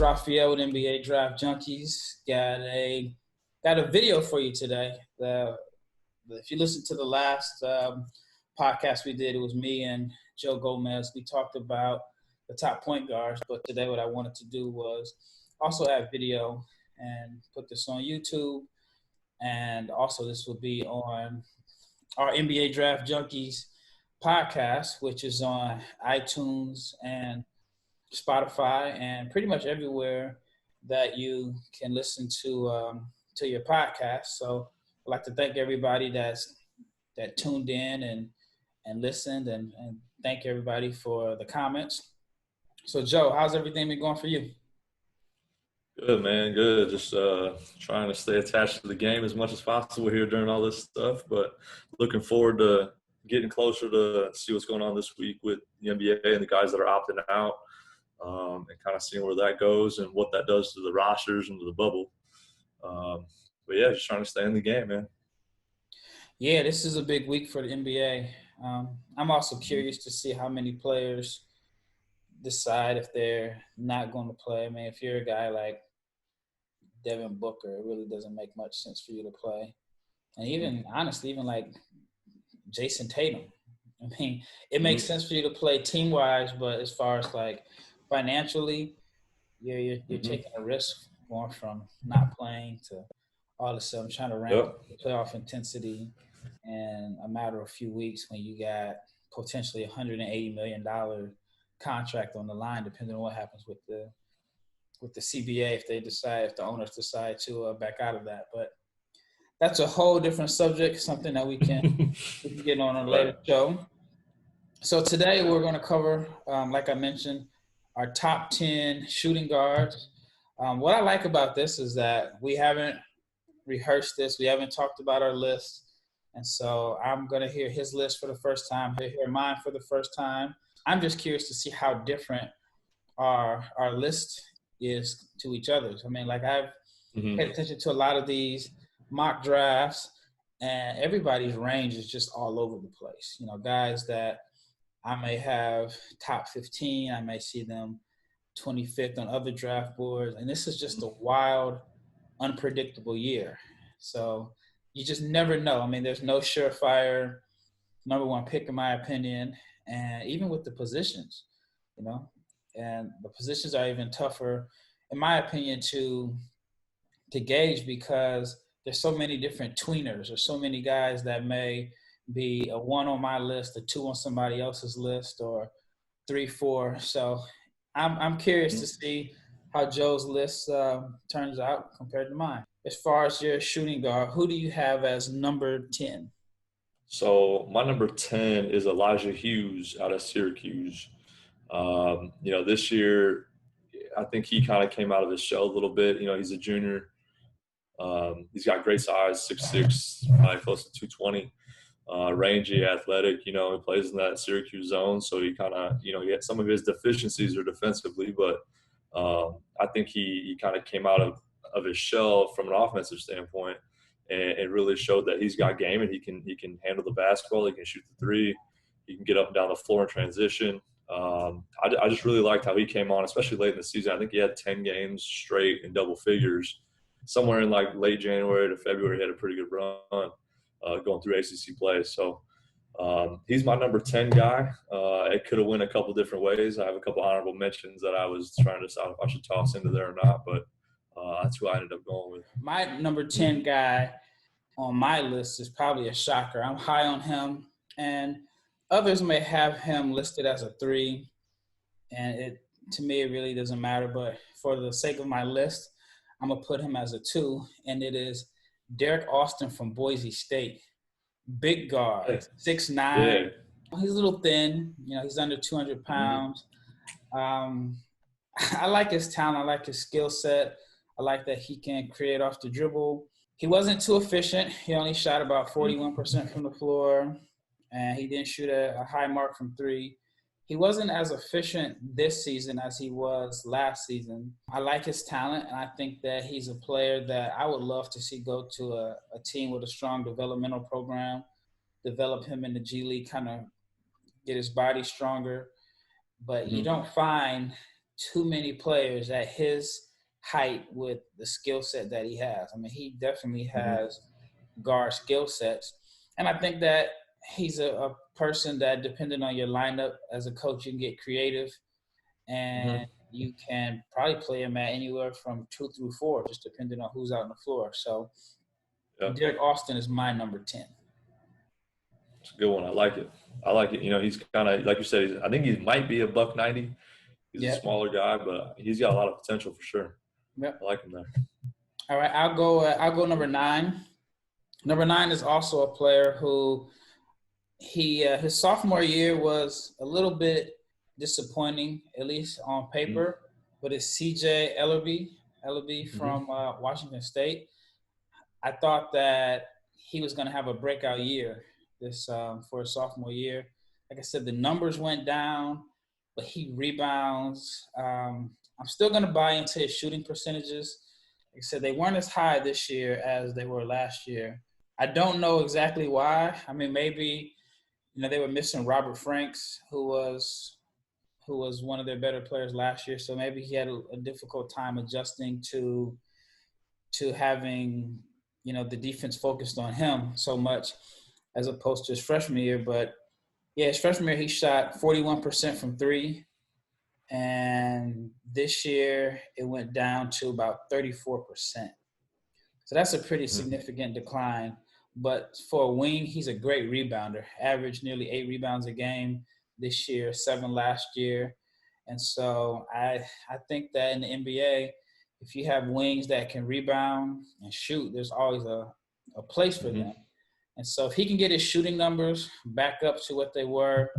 Raphael with NBA Draft Junkies. Got a video for you today. If you listen to the last podcast we did, it was me and Joe Gomez. We talked about the top point guards, but today what I wanted to do was also have video and put this on YouTube. And also this will be on our NBA Draft Junkies podcast, which is on iTunes and Spotify and pretty much everywhere that you can listen to your podcast. So I'd like to thank everybody that tuned in and listened, and thank everybody for the comments. So Joe, how's everything been going for you? Good, man. Good. Just trying to stay attached to the game as much as possible here during all this stuff, but looking forward to getting closer to see what's going on this week with the NBA and the guys that are opting out, and kind of seeing where that goes and what that does to the rosters and to the bubble. But yeah, just trying to stay in the game, man. Yeah, this is a big week for the NBA. I'm also curious to see how many players decide if they're not going to play. I mean, if you're a guy like Devin Booker, it really doesn't make much sense for you to play. And even, honestly, even like Jason Tatum. I mean, it makes sense for you to play team-wise, but as far as like financially, you're taking a risk going from not playing to all of a sudden trying to ramp up the playoff intensity in a matter of a few weeks when you got potentially $180 million contract on the line, depending on what happens with the CBA if the owners decide to back out of that. But that's a whole different subject, something that we can get on a later show. So today we're going to cover, like I mentioned, our top 10 shooting guards. What I like about this is that we haven't rehearsed this. We haven't talked about our list. And so I'm going to hear his list for the first time, hear mine for the first time. I'm just curious to see how different our list is to each other's. I mean, like I've paid attention to a lot of these mock drafts, and everybody's range is just all over the place. You know, guys that I may have top 15, I may see them 25th on other draft boards. And this is just a wild, unpredictable year. So you just never know. I mean, there's no surefire number one pick, in my opinion. And even with the positions, you know, and the positions are even tougher, in my opinion, to gauge because there's so many different tweeners or so many guys that may be a 1 on my list, a 2 on somebody else's list, or 3, 4. So I'm curious to see how Joe's list turns out compared to mine. As far as your shooting guard, who do you have as number 10? So my number 10 is Elijah Hughes out of Syracuse. This year, I think he kind of came out of his shell a little bit. You know, he's a junior. He's got great size, 6'6", probably close to 220. Rangy, athletic, you know, he plays in that Syracuse zone. So he kind of, you know, he had some of his deficiencies are defensively, but I think he kind of came out of his shell from an offensive standpoint and really showed that he's got game and he can handle the basketball. He can shoot the three. He can get up and down the floor in transition. I just really liked how he came on, especially late in the season. I think he had 10 games straight in double figures. Somewhere in like late January to February, he had a pretty good run going through ACC play. So he's my number 10 guy. It could have went a couple different ways. I have a couple honorable mentions that I was trying to decide if I should toss into there or not, but that's who I ended up going with. My number 10 guy on my list is probably a shocker. I'm high on him, and others may have him listed as a 3, and to me it really doesn't matter. But for the sake of my list, I'm going to put him as a 2, and it is Derek Austin from Boise State. Big guard, 6'9". Yeah. He's a little thin. You know, he's under 200 pounds. I like his talent. I like his skill set. I like that he can create off the dribble. He wasn't too efficient. He only shot about 41% from the floor, and he didn't shoot a high mark from 3. He wasn't as efficient this season as he was last season. I like his talent, and I think that he's a player that I would love to see go to a team with a strong developmental program, develop him in the G League, kind of get his body stronger. But you don't find too many players at his height with the skill set that he has. I mean, he definitely has guard skill sets. And I think that he's a person that, depending on your lineup as a coach, you can get creative and Mm-hmm. you can probably play him at anywhere from 2 through 4, just depending on who's out on the floor. So Yeah, Derek Austin is my number 10. it's a good one. I like it. I like it. You know, he's kind of like you said. I think he might be a buck 90. He's a Yep. smaller guy, but he's got a lot of potential for sure. Yep. I like him there. All right, I'll go number 9. Number 9 is also a player who his sophomore year was a little bit disappointing, at least on paper. But it's C.J. Ellerby Mm-hmm. from Washington State. I thought that he was going to have a breakout year this for his sophomore year. Like I said, the numbers went down, but he rebounds. I'm still going to buy into his shooting percentages. Like I said, they weren't as high this year as they were last year. I don't know exactly why. I mean, maybe they were missing Robert Franks, who was one of their better players last year. So maybe he had a difficult time adjusting to having the defense focused on him so much as opposed to his freshman year. But yeah, his freshman year he shot 41% from 3, and this year it went down to about 34%. So that's a pretty significant decline. But for a wing, he's a great rebounder. Averaged nearly 8 rebounds a game this year, 7 last year. And so I think that in the NBA, if you have wings that can rebound and shoot, there's always a place for them. And so if he can get his shooting numbers back up to what they were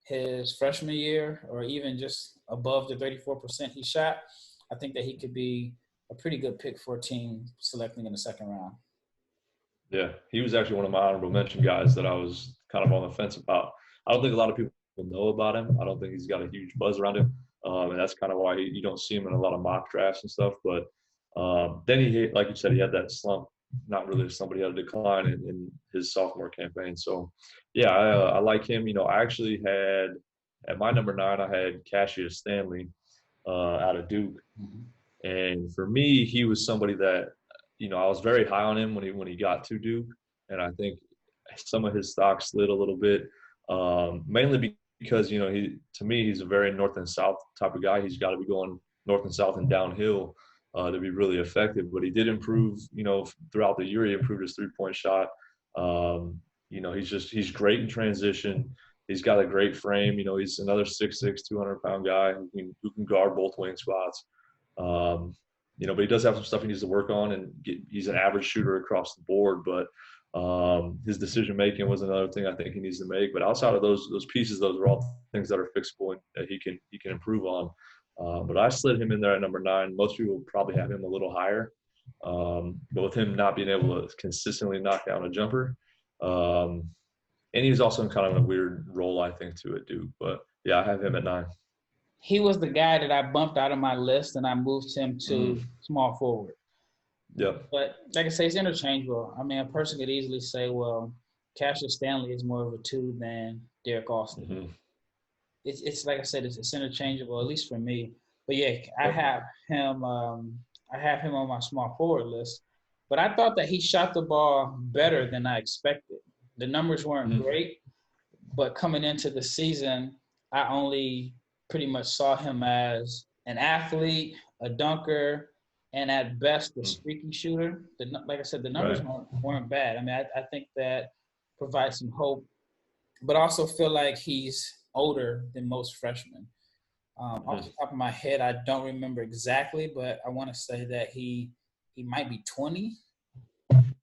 his freshman year, or even just above the 34% he shot, I think that he could be a pretty good pick for a team selecting in the second round. Yeah, he was actually one of my honorable mention guys that I was kind of on the fence about. I don't think a lot of people know about him. I don't think he's got a huge buzz around him, and that's kind of why you don't see him in a lot of mock drafts and stuff. But then like you said, he had that slump. Not really a slump, but he had a decline in his sophomore campaign. So, yeah, I like him. You know, I actually had at my number 9, I had Cashius Stanley out of Duke. And for me, he was somebody that, I was very high on him when he got to Duke, and I think some of his stock slid a little bit, mainly because he's a very north and south type of guy. He's got to be going north and south and downhill to be really effective. But he did improve, throughout the year. He improved his 3-point shot. He's great in transition. He's got a great frame. He's another 6'6", 200-pound guy who can guard both wing spots. But he does have some stuff he needs to work on, and he's an average shooter across the board. But his decision making was another thing I think he needs to make. But outside of those pieces, those are all things that are fixable and that he can improve on. But I slid him in there at number 9. Most people probably have him a little higher, but with him not being able to consistently knock down a jumper, and he was also in kind of a weird role, I think, too, at Duke. But yeah, I have him at 9. He was the guy that I bumped out of my list, and I moved him to small forward. Yep. But like I say, it's interchangeable. I mean, a person could easily say, well, Cashius Stanley is more of a 2 than Derek Austin. It's like I said, it's interchangeable, at least for me. But yeah, I have him on my small forward list. But I thought that he shot the ball better than I expected. The numbers weren't great, but coming into the season, I only pretty much saw him as an athlete, a dunker, and at best, a streaky shooter. Like I said, the numbers weren't bad. I mean, I think that provides some hope, but also feel like he's older than most freshmen. Off the top of my head, I don't remember exactly, but I want to say that he might be 20,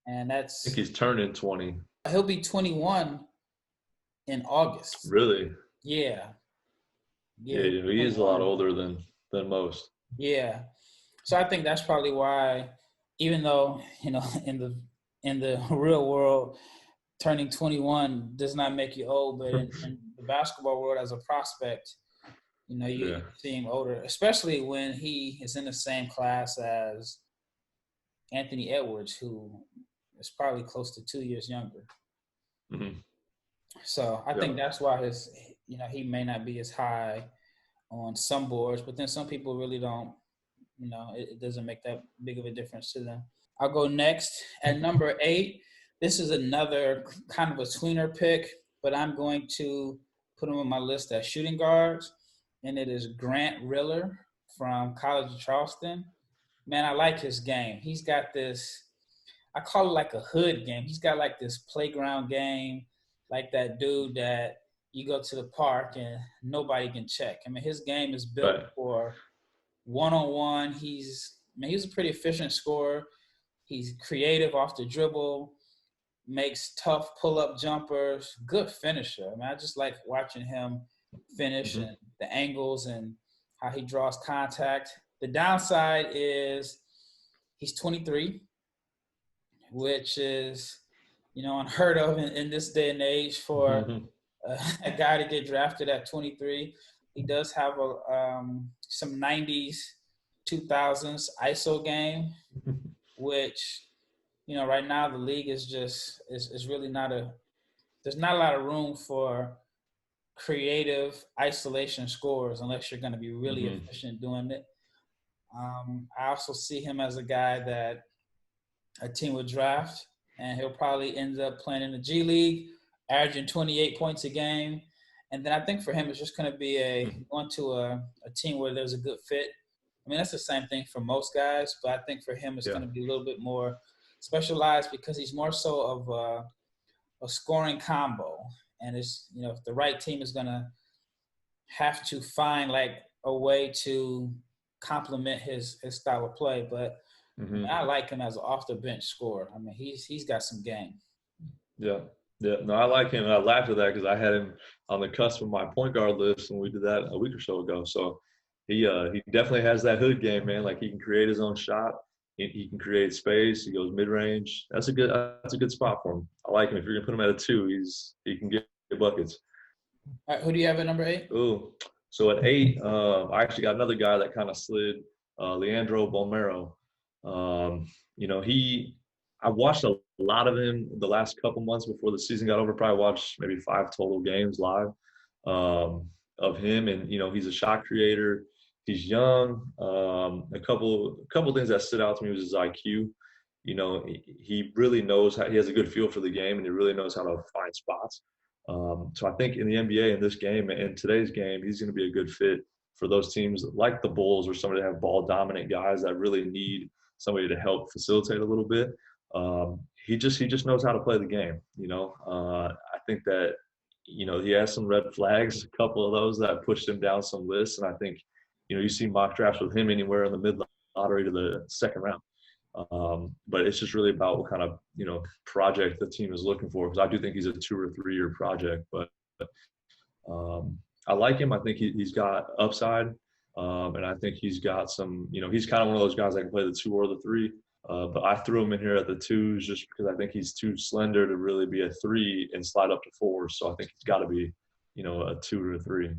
and I think he's turning 20. He'll be 21 in August. Really? Yeah. Yeah, he is a lot older than most. Yeah. So I think that's probably why, even though, in the real world, turning 21 does not make you old, but in the basketball world as a prospect, you see him older, especially when he is in the same class as Anthony Edwards, who is probably close to 2 years younger. So I think that's why he may not be as high on some boards, but then some people really don't. It doesn't make that big of a difference to them. I'll go next at number 8. This is another kind of a tweener pick, but I'm going to put him on my list as shooting guards, and it is Grant Riller from College of Charleston. Man, I like his game. He's got this, I call it like a hood game. He's got like this playground game, like that dude that you go to the park and nobody can check. I mean, his game is built Right. for one-on-one. He's a pretty efficient scorer. He's creative off the dribble, makes tough pull-up jumpers, good finisher. I mean, I just like watching him finish Mm-hmm. and the angles and how he draws contact. The downside is he's 23, which is, unheard of in this day and age for Mm-hmm. a guy to get drafted at 23. He does have some 90s, 2000s ISO game, which, right now the league is just is really there's not a lot of room for creative isolation scores unless you're going to be really Mm-hmm. efficient doing it. I also see him as a guy that a team would draft, and he'll probably end up playing in the G League, averaging 28 points a game. And then I think for him, it's just going to be going to a team where there's a good fit. I mean, that's the same thing for most guys, but I think for him, it's Yeah. going to be a little bit more specialized because he's more so of a scoring combo. And it's, if the right team is going to have to find like a way to complement his style of play. But Mm-hmm. I like him as an off the bench scorer. I mean, he's got some game. Yeah. Yeah. No, I like him. And I laughed at that because I had him on the cusp of my point guard list when we did that a week or so ago. So he definitely has that hood game, man. Like he can create his own shot. He can create space. He goes mid range. That's a good spot for him. I like him. If you're gonna put him at a 2, he can get buckets. All right, who do you have at number 8? Ooh. So at 8, I actually got another guy that kind of slid, Leandro Bone. I watched a lot of him the last couple months before the season got over. Probably watched maybe 5 total games live of him, and he's a shot creator. He's young. A couple things that stood out to me was his IQ. He really knows how he has a good feel for the game, and he really knows how to find spots. So I think in the NBA in this game and today's game, he's going to be a good fit for those teams like the Bulls or somebody that have ball dominant guys that really need somebody to help facilitate a little bit. He just knows how to play the game. I think that he has some red flags, a couple of those that pushed him down some lists, and I think you see mock drafts with him anywhere in the mid lottery to the second round. But it's just really about what kind of project the team is looking for, because I do think he's a 2 or 3 year project. But I like him. I think he's got upside, and I think he's got some. He's kind of one of those guys that can play the 2 or the 3. But I threw him in here at the 2s just because I think he's too slender to really be a 3 and slide up to 4. So I think he's got to be a 2 or a 3.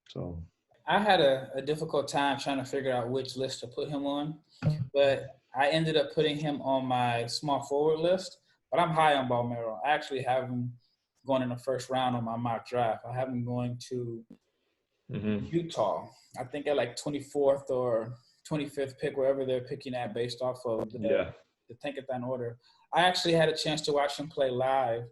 So I had a difficult time trying to figure out which list to put him on, but I ended up putting him on my small forward list. But I'm high on Balmero. I actually have him going in the first round on my mock draft. I have him going to Utah. I think at like 24th or 25th pick, wherever they're picking at based off of the Tankathon order. I actually had a chance to watch him play live.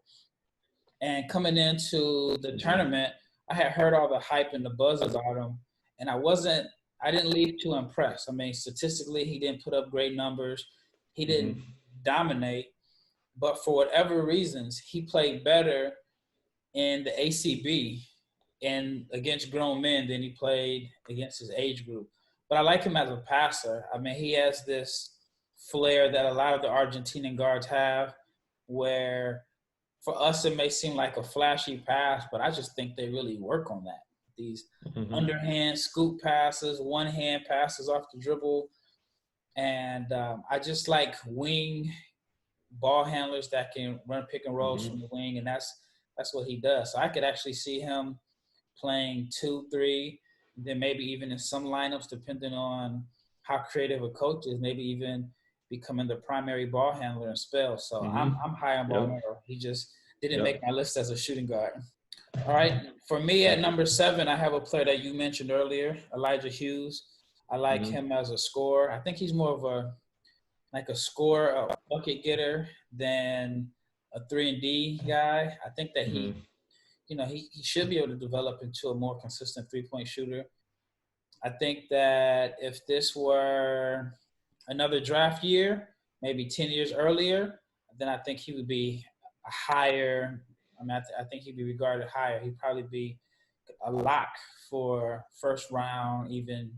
And coming into the tournament, I had heard all the hype and the buzz about him, and I didn't leave too impressed. I mean, statistically, he didn't put up great numbers. He didn't dominate, but for whatever reasons, he played better in the ACB and against grown men than he played against his age group. But I like him as a passer. I mean, he has this flair that a lot of the Argentinian guards have, where for us it may seem like a flashy pass, but I just think they really work on that. These underhand scoop passes, one-hand passes off the dribble. And I just like wing ball handlers that can run pick and rolls from the wing, and that's what he does. So I could actually see him playing 2, 3, then maybe even in some lineups, depending on how creative a coach is, maybe even becoming the primary ball handler in spells. So I'm high on Balmero. He just didn't make my list as a shooting guard. All right. For me at number 7, I have a player that you mentioned earlier, Elijah Hughes. I like Mm-hmm. him as a scorer. I think he's more of a scorer, a bucket getter than a 3 and D guy. I think that Mm-hmm. he should be able to develop into a more consistent 3-point shooter. I think that if this were another draft year, maybe 10 years earlier, then I think he would be a higher. I think he'd be regarded higher. He'd probably be a lock for first round, even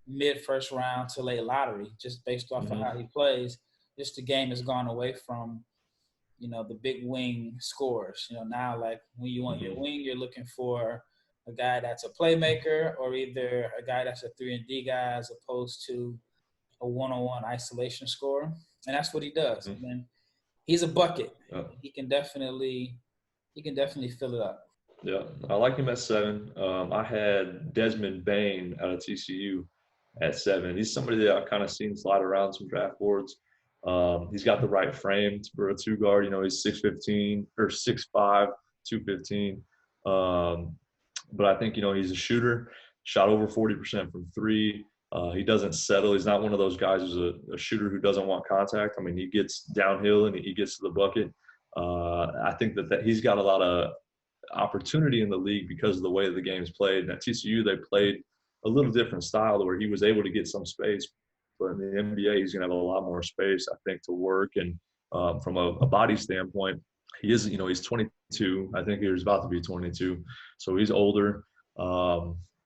mid first round to late lottery, just based off of Mm-hmm. how he plays. Just the game has gone away from the big wing scores. Now like when you want your Mm-hmm. wing, you're looking for a guy that's a playmaker or either a guy that's a 3 and D guy as opposed to a one-on-one isolation scorer, and that's what he does. Mm-hmm. And then he's a bucket. Yeah. He can definitely fill it up. Yeah, I like him at 7. I had Desmond Bane out of TCU at 7. He's somebody that I've kind of seen slide around some draft boards. He's got the right frame for a two guard. He's 6'15" or 6'5", 215. But I think he's a shooter. Shot over 40% from three. He doesn't settle. He's not one of those guys who's a shooter who doesn't want contact. I mean, he gets downhill and he gets to the bucket. I think that he's got a lot of opportunity in the league because of the way the game is played. And at TCU, they played a little different style where he was able to get some space. But in the NBA, he's going to have a lot more space, I think, to work. And from a body standpoint, he's 22. I think he was about to be 22. So he's older,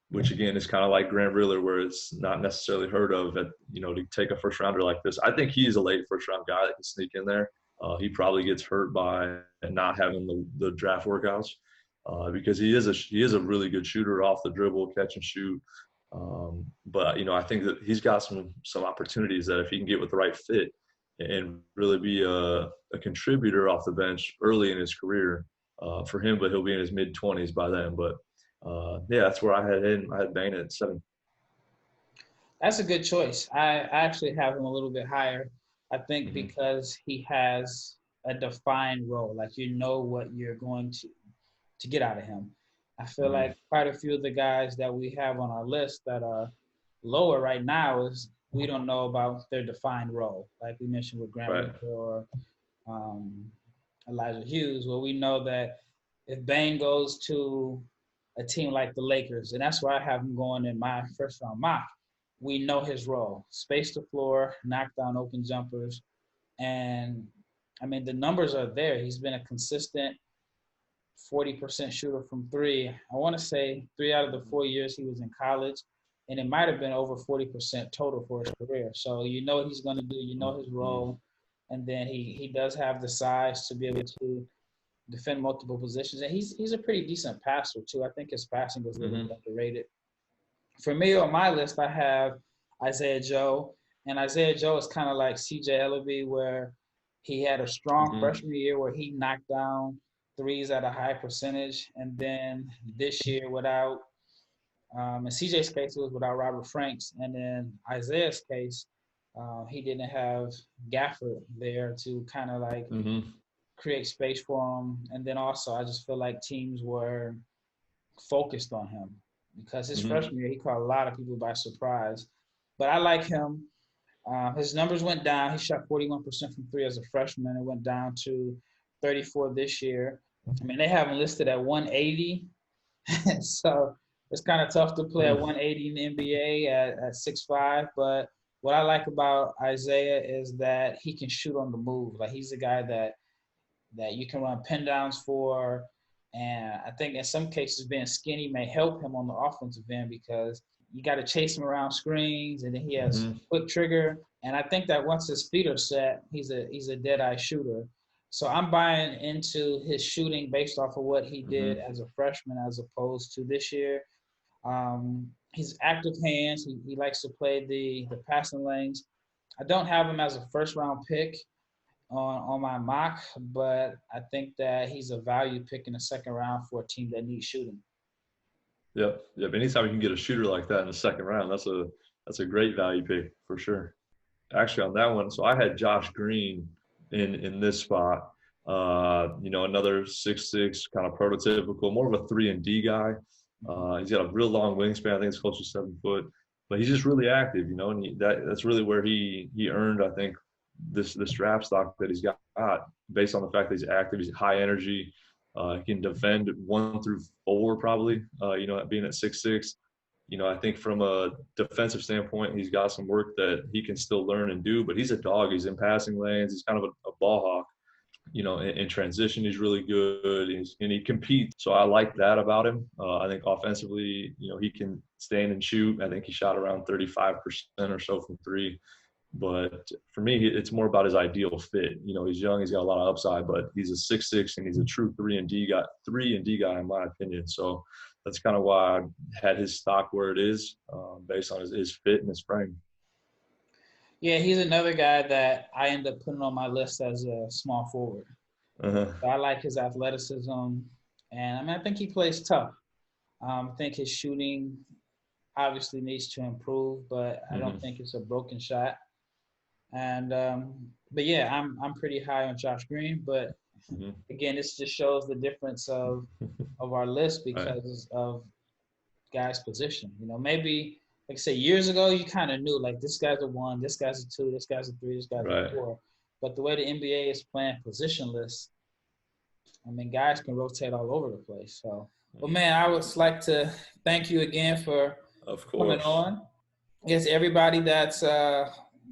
which again is kind of like Grant Riller, where it's not necessarily heard of to take a first rounder like this. I think he's a late first round guy that can sneak in there. He probably gets hurt by not having the draft workouts because he is a really good shooter off the dribble, catch and shoot. But I think that he's got some opportunities that if he can get with the right fit and really be a contributor off the bench early in his career for him, but he'll be in his mid-20s by then. But yeah, that's where I had him. I had Bane at 7. That's a good choice. I actually have him a little bit higher. I think Mm-hmm. because he has a defined role, like what you're going to get out of him. I feel Mm-hmm. like quite a few of the guys that we have on our list that are lower right now is we don't know about their defined role. Like we mentioned with Grant Right. Riller or um, Elijah Hughes, where we know that if Bane goes to a team like the Lakers, and that's why I have him going in my first round mock, we know his role: space the floor, knock down open jumpers, and I mean the numbers are there. He's been a consistent 40% shooter from three. I want to say 3 out of the 4 years he was in college, and it might have been over 40% total for his career. So what he's going to do, his Mm-hmm. role, and then he does have the size to be able to defend multiple positions, and he's a pretty decent passer too. I think his passing is a little Mm-hmm. bit underrated. For me on my list, I have Isaiah Joe, and Isaiah Joe is kind of like C.J. Ellaby, where he had a strong Mm-hmm. freshman year where he knocked down threes at a high percentage, and then this year without, in C.J.'s case it was without Robert Franks, and in Isaiah's case, he didn't have Gafford there to kind of like Mm-hmm. create space for him, and then also I just feel like teams were focused on him because his Mm-hmm. freshman year he caught a lot of people by surprise. But I like him. His numbers went down. He shot 41% from three as a freshman. It went down to 34 this year. I mean, they have him listed at 180, so it's kind of tough to play at 180 in the NBA at 6'5". But what I like about Isaiah is that he can shoot on the move. Like he's a guy that you can run pin downs for. And I think in some cases being skinny may help him on the offensive end because you got to chase him around screens, and then he has Mm-hmm. quick trigger. And I think that once his feet are set, he's a dead eye shooter. So I'm buying into his shooting based off of what he did Mm-hmm. as a freshman as opposed to this year. He's active hands. He likes to play the passing lanes. I don't have him as a first round pick on my mock, but I think that he's a value pick in the second round for a team that needs shooting. Yep. Yep. Anytime you can get a shooter like that in the second round, that's a great value pick for sure. Actually, on that one, so I had Josh Green in this spot. Another 6'6", kind of prototypical, more of a 3-and-D guy. He's got a real long wingspan. I think it's close to 7 foot, but he's just really active, and that's really where he earned, I think, this draft stock that he's got based on the fact that he's active. He's high energy. He can defend 1 through 4 probably. Being at 6'6". I think from a defensive standpoint, he's got some work that he can still learn and do. But he's a dog. He's in passing lanes. He's kind of a ball hawk. In transition, he's really good, and he competes. So I like that about him. I think offensively, he can stand and shoot. I think he shot around 35% or so from 3. But for me, it's more about his ideal fit. He's young, he's got a lot of upside, but he's a 6'6", and he's a true 3-and-D guy, in my opinion. So that's kind of why I had his stock where it is, based on his fit and his frame. Yeah, he's another guy that I end up putting on my list as a small forward. I like his athleticism, and I think he plays tough. I think his shooting obviously needs to improve, but I don't think it's a broken shot. And but yeah, I'm pretty high on Josh Green, but again, this just shows the difference of our list because of guys' position. Maybe, like I say, years ago, you kind of knew, like, this guy's a 1, this guy's a 2, this guy's a 3, this guy's a 4. But the way the NBA is playing positionless, guys can rotate all over the place. So, well, man, I would like to thank you again for coming on. I guess everybody that's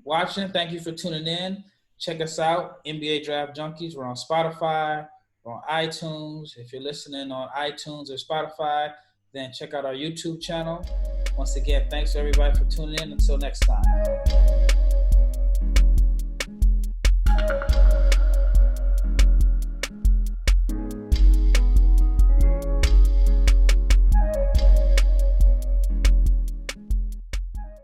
watching, thank you for tuning in. Check us out, NBA Draft Junkies. We're on Spotify, we're on iTunes. If you're listening on iTunes or Spotify, then check out our YouTube channel. Once again, thanks everybody for tuning in. Until next time.